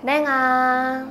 랭아,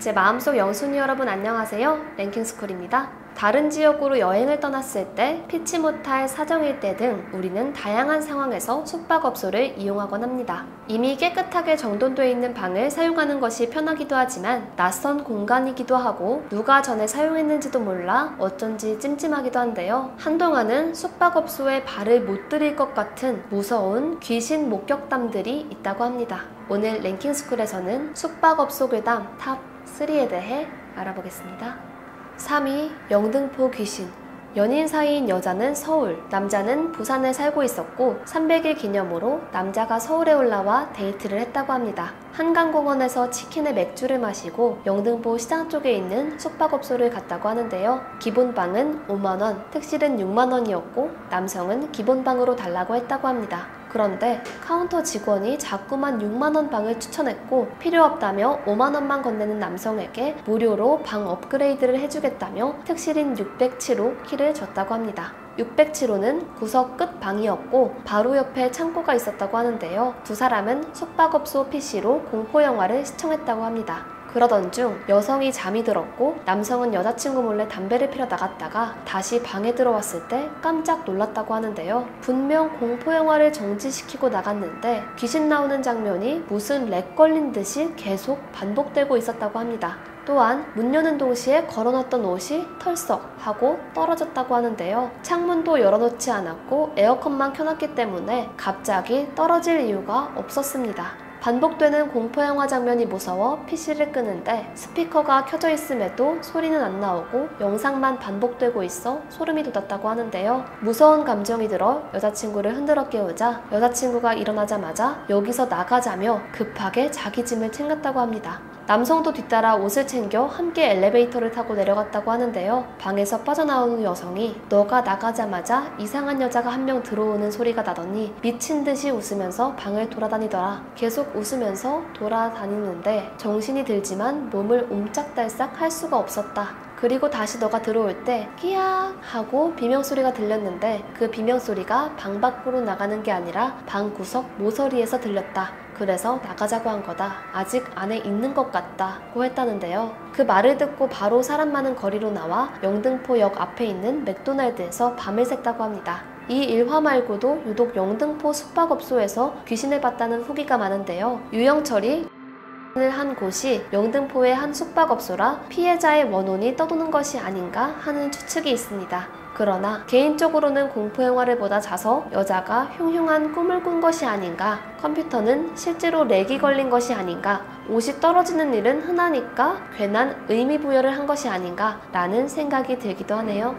제 마음속 영순이 여러분 안녕하세요. 랭킹스쿨입니다. 다른 지역으로 여행을 떠났을 때 피치 못할 사정일 때 등 우리는 다양한 상황에서 숙박업소를 이용하곤 합니다. 이미 깨끗하게 정돈되어 있는 방을 사용하는 것이 편하기도 하지만 낯선 공간이기도 하고 누가 전에 사용했는지도 몰라 어쩐지 찜찜하기도 한데요. 한동안은 숙박업소에 발을 못 들일 것 같은 무서운 귀신 목격담들이 있다고 합니다. 오늘 랭킹스쿨에서는 숙박업소 괴담 탑 3에 대해 알아보겠습니다. 3위 영등포 귀신. 연인 사이인 여자는 서울, 남자는 부산에 살고 있었고 300일 기념으로 남자가 서울에 올라와 데이트를 했다고 합니다. 한강공원에서 치킨에 맥주를 마시고 영등포 시장 쪽에 있는 숙박업소를 갔다고 하는데요. 기본방은 5만원, 특실은 6만원이었고 남성은 기본방으로 달라고 했다고 합니다. 그런데 카운터 직원이 자꾸만 6만원 방을 추천했고 필요 없다며 5만원만 건네는 남성에게 무료로 방 업그레이드를 해주겠다며 특실인 607호 키를 줬다고 합니다. 607호는 구석 끝 방이었고 바로 옆에 창고가 있었다고 하는데요. 두 사람은 숙박업소 PC로 공포영화를 시청했다고 합니다. 그러던 중 여성이 잠이 들었고 남성은 여자친구 몰래 담배를 피러 나갔다가 다시 방에 들어왔을 때 깜짝 놀랐다고 하는데요. 분명 공포영화를 정지시키고 나갔는데 귀신 나오는 장면이 무슨 렉 걸린 듯이 계속 반복되고 있었다고 합니다. 또한 문 여는 동시에 걸어놨던 옷이 털썩 하고 떨어졌다고 하는데요. 창문도 열어놓지 않았고 에어컨만 켜놨기 때문에 갑자기 떨어질 이유가 없었습니다. 반복되는 공포영화 장면이 무서워 PC를 끄는데 스피커가 켜져 있음에도 소리는 안 나오고 영상만 반복되고 있어 소름이 돋았다고 하는데요. 무서운 감정이 들어 여자친구를 흔들어 깨우자 여자친구가 일어나자마자 여기서 나가자며 급하게 자기 짐을 챙겼다고 합니다. 남성도 뒤따라 옷을 챙겨 함께 엘리베이터를 타고 내려갔다고 하는데요. 방에서 빠져나오는 여성이 너가 나가자마자 이상한 여자가 한 명 들어오는 소리가 나더니 미친 듯이 웃으면서 방을 돌아다니더라. 계속 웃으면서 돌아다니는데 정신이 들지만 몸을 옴짝달싹 할 수가 없었다. 그리고 다시 너가 들어올 때 끼악 하고 비명소리가 들렸는데 그 비명소리가 방 밖으로 나가는 게 아니라 방 구석 모서리에서 들렸다. 그래서 나가자고 한 거다. 아직 안에 있는 것 같다고 했다는데요. 그 말을 듣고 바로 사람 많은 거리로 나와 영등포역 앞에 있는 맥도날드에서 밤을 샜다고 합니다. 이 일화 말고도 유독 영등포 숙박업소에서 귀신을 봤다는 후기가 많은데요. 유영철이 한 곳이 영등포의 한 숙박업소라 피해자의 원혼이 떠도는 것이 아닌가 하는 추측이 있습니다. 그러나 개인적으로는 공포영화를 보다 자서 여자가 흉흉한 꿈을 꾼 것이 아닌가, 컴퓨터는 실제로 렉이 걸린 것이 아닌가, 옷이 떨어지는 일은 흔하니까 괜한 의미부여를 한 것이 아닌가 라는 생각이 들기도 하네요.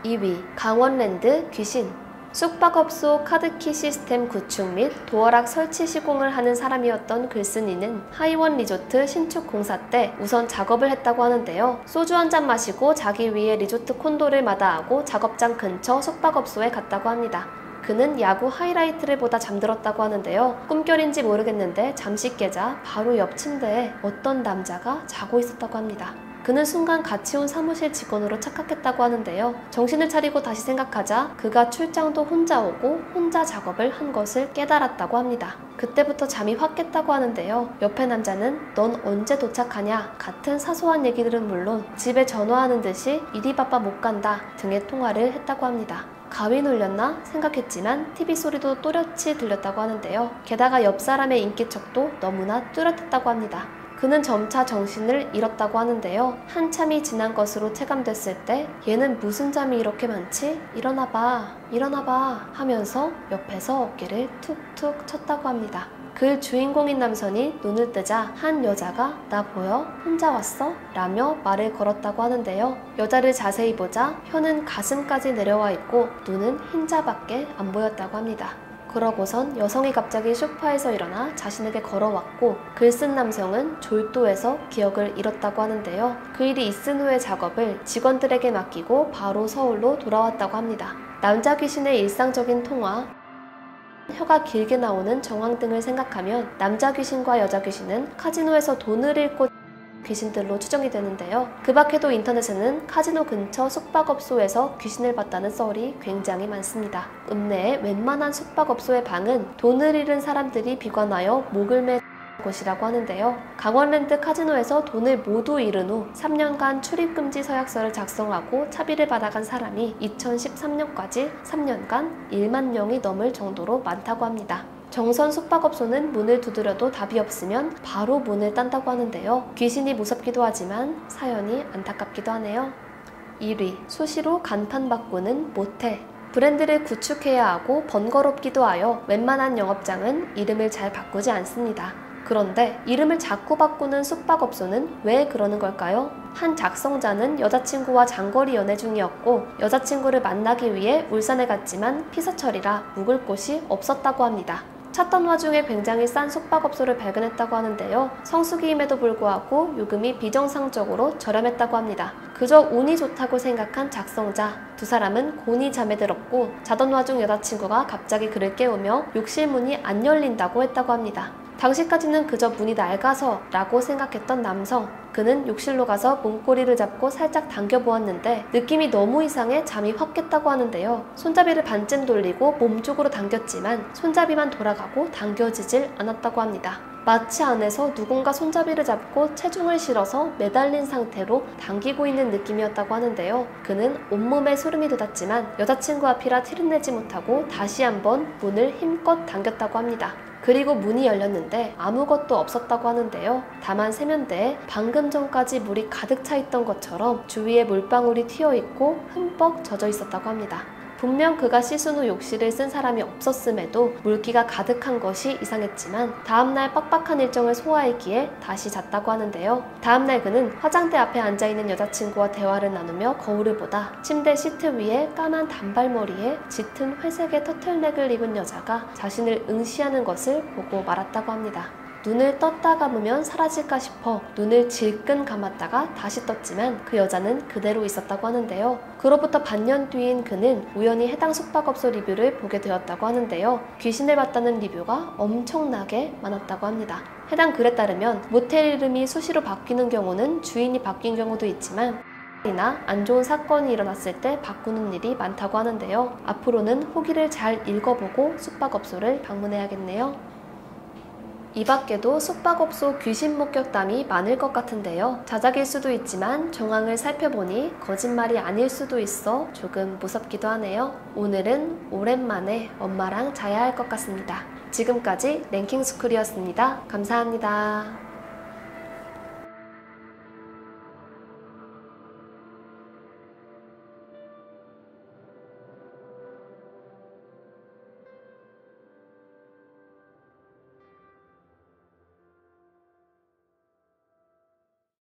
2위 강원랜드 귀신. 숙박업소 카드키 시스템 구축 및 도어락 설치 시공을 하는 사람이었던 글쓴이는 하이원 리조트 신축 공사 때 우선 작업을 했다고 하는데요. 소주 한잔 마시고 자기 위해 리조트 콘도를 마다하고 작업장 근처 숙박업소에 갔다고 합니다. 그는 야구 하이라이트를 보다 잠들었다고 하는데요. 꿈결인지 모르겠는데 잠시 깨자 바로 옆 침대에 어떤 남자가 자고 있었다고 합니다. 그는 순간 같이 온 사무실 직원으로 착각했다고 하는데요. 정신을 차리고 다시 생각하자 그가 출장도 혼자 오고 혼자 작업을 한 것을 깨달았다고 합니다. 그때부터 잠이 확 깼다고 하는데요. 옆에 남자는 넌 언제 도착하냐 같은 사소한 얘기들은 물론 집에 전화하는 듯이 일이 바빠 못 간다 등의 통화를 했다고 합니다. 가위 눌렸나 생각했지만 TV 소리도 또렷이 들렸다고 하는데요. 게다가 옆 사람의 인기척도 너무나 뚜렷했다고 합니다. 그는 점차 정신을 잃었다고 하는데요. 한참이 지난 것으로 체감됐을 때 얘는 무슨 잠이 이렇게 많지? 일어나봐, 일어나봐 하면서 옆에서 어깨를 툭툭 쳤다고 합니다. 그 주인공인 남선이 눈을 뜨자 한 여자가 나 보여? 혼자 왔어? 라며 말을 걸었다고 하는데요. 여자를 자세히 보자 혀는 가슴까지 내려와 있고 눈은 흰자밖에 안 보였다고 합니다. 그러고선 여성이 갑자기 소파에서 일어나 자신에게 걸어왔고 글쓴 남성은 졸도해서 기억을 잃었다고 하는데요. 그 일이 있은 후의 작업을 직원들에게 맡기고 바로 서울로 돌아왔다고 합니다. 남자 귀신의 일상적인 통화, 혀가 길게 나오는 정황 등을 생각하면 남자 귀신과 여자 귀신은 카지노에서 돈을 잃고 귀신들로 추정이 되는데요. 그 밖에도 인터넷에는 카지노 근처 숙박업소에서 귀신을 봤다는 썰이 굉장히 많습니다. 읍내의 웬만한 숙박업소의 방은 돈을 잃은 사람들이 비관하여 목을 곳이라고 하는데요. 강원랜드 카지노에서 돈을 모두 잃은 후 3년간 출입금지 서약서를 작성하고 차비를 받아간 사람이 2013년까지 3년간 1만 명이 넘을 정도로 많다고 합니다. 정선 숙박업소는 문을 두드려도 답이 없으면 바로 문을 딴다고 하는데요. 귀신이 무섭기도 하지만 사연이 안타깝기도 하네요. 1위, 수시로 간판 바꾸는 모텔. 브랜드를 구축해야 하고 번거롭기도 하여 웬만한 영업장은 이름을 잘 바꾸지 않습니다. 그런데 이름을 자꾸 바꾸는 숙박업소는 왜 그러는 걸까요? 한 작성자는 여자친구와 장거리 연애 중이었고 여자친구를 만나기 위해 울산에 갔지만 피서철이라 묵을 곳이 없었다고 합니다. 찾던 와중에 굉장히 싼 숙박업소를 발견했다고 하는데요. 성수기임에도 불구하고 요금이 비정상적으로 저렴했다고 합니다. 그저 운이 좋다고 생각한 작성자. 두 사람은 곤히 잠에 들었고 자던 와중 여자친구가 갑자기 그를 깨우며 욕실 문이 안 열린다고 했다고 합니다. 당시까지는 그저 문이 낡아서 라고 생각했던 남성. 그는 욕실로 가서 문고리를 잡고 살짝 당겨보았는데 느낌이 너무 이상해 잠이 확 깼다고 하는데요. 손잡이를 반쯤 돌리고 몸쪽으로 당겼지만 손잡이만 돌아가고 당겨지질 않았다고 합니다. 마치 안에서 누군가 손잡이를 잡고 체중을 실어서 매달린 상태로 당기고 있는 느낌이었다고 하는데요. 그는 온몸에 소름이 돋았지만 여자친구 앞이라 티를 내지 못하고 다시 한번 문을 힘껏 당겼다고 합니다. 그리고 문이 열렸는데 아무것도 없었다고 하는데요. 다만 세면대에 방금 전까지 물이 가득 차 있던 것처럼 주위에 물방울이 튀어 있고 흠뻑 젖어 있었다고 합니다. 분명 그가 씻은 후 욕실을 쓴 사람이 없었음에도 물기가 가득한 것이 이상했지만 다음날 빡빡한 일정을 소화했기에 다시 잤다고 하는데요. 다음날 그는 화장대 앞에 앉아있는 여자친구와 대화를 나누며 거울을 보다 침대 시트 위에 까만 단발머리에 짙은 회색의 터틀넥을 입은 여자가 자신을 응시하는 것을 보고 말았다고 합니다. 눈을 떴다 감으면 사라질까 싶어 눈을 질끈 감았다가 다시 떴지만 그 여자는 그대로 있었다고 하는데요. 그로부터 반년 뒤인 그는 우연히 해당 숙박업소 리뷰를 보게 되었다고 하는데요. 귀신을 봤다는 리뷰가 엄청나게 많았다고 합니다. 해당 글에 따르면 모텔 이름이 수시로 바뀌는 경우는 주인이 바뀐 경우도 있지만 이나 안 좋은 사건이 일어났을 때 바꾸는 일이 많다고 하는데요. 앞으로는 후기를 잘 읽어보고 숙박업소를 방문해야겠네요. 이 밖에도 숙박업소 귀신 목격담이 많을 것 같은데요. 자작일 수도 있지만 정황을 살펴보니 거짓말이 아닐 수도 있어 조금 무섭기도 하네요. 오늘은 오랜만에 엄마랑 자야 할 것 같습니다. 지금까지 랭킹스쿨이었습니다. 감사합니다.